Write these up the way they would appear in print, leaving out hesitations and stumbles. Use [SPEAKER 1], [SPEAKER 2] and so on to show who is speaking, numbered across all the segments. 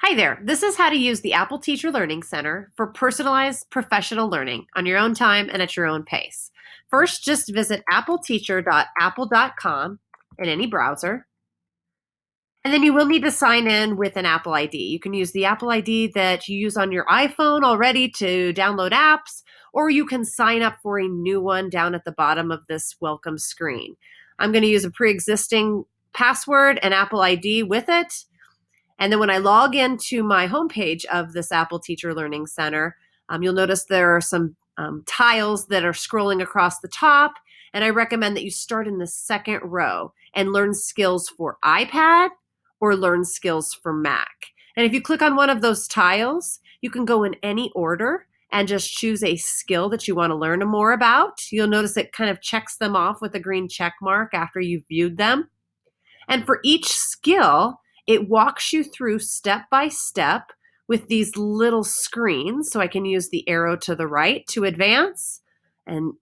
[SPEAKER 1] Hi there. This is how to use the Apple Teacher Learning Center for personalized professional learning on your own time and at your own pace. First, just visit appleteacher.apple.com in any browser. And then you will need to sign in with an Apple ID. You can use the Apple ID that you use on your iPhone already to download apps, or you can sign up for a new one down at the bottom of this welcome screen. I'm going to use a pre-existing password and Apple ID with it. And then when I log into my homepage of this Apple Teacher Learning Center, you'll notice there are some tiles that are scrolling across the top. And I recommend that you start in the second row and learn skills for iPad or learn skills for Mac. And if you click on one of those tiles, you can go in any order and just choose a skill that you want to learn more about. You'll notice it kind of checks them off with a green check mark after you've viewed them. And for each skill, it walks you through step by step with these little screens. So I can use the arrow to the right to advance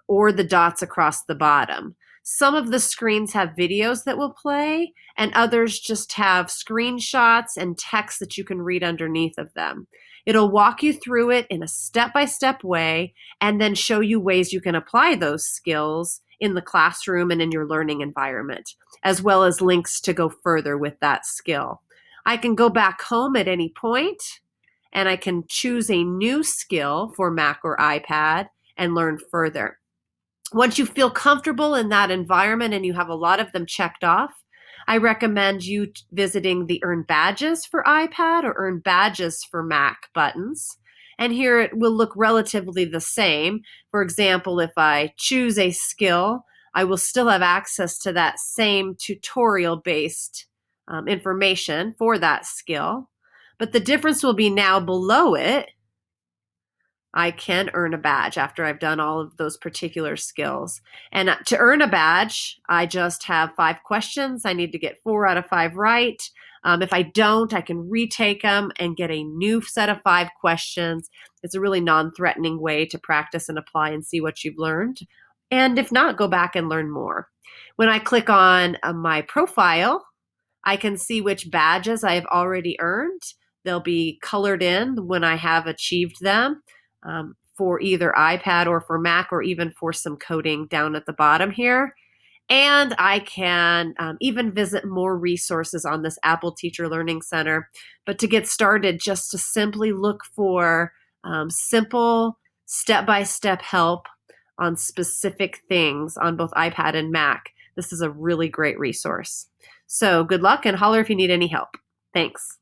[SPEAKER 1] or the dots across the bottom. Some of the screens have videos that will play, and others just have screenshots and text that you can read underneath of them. It'll walk you through it in a step-by-step way and then show you ways you can apply those skills in the classroom and in your learning environment, as well as links to go further with that skill. I can go back home at any point, and I can choose a new skill for Mac or iPad and learn further. Once you feel comfortable in that environment and you have a lot of them checked off, I recommend you visiting the Earn Badges for iPad or Earn Badges for Mac buttons. And here it will look relatively the same. For example, if I choose a skill, I will still have access to that same tutorial-based information for that skill. But the difference will be now below it, I can earn a badge after I've done all of those particular skills. And to earn a badge, I just have 5 questions. I need to get 4 out of 5 right. If I don't, I can retake them and get a new set of 5 questions. It's a really non-threatening way to practice and apply and see what you've learned. And if not, go back and learn more. When I click on my profile, I can see which badges I have already earned. They'll be colored in when I have achieved them. For either iPad or for Mac, or even for some coding down at the bottom here. And I can even visit more resources on this Apple Teacher Learning Center. But to get started, just to simply look for simple step-by-step help on specific things on both iPad and Mac, this is a really great resource. So good luck and holler if you need any help. Thanks.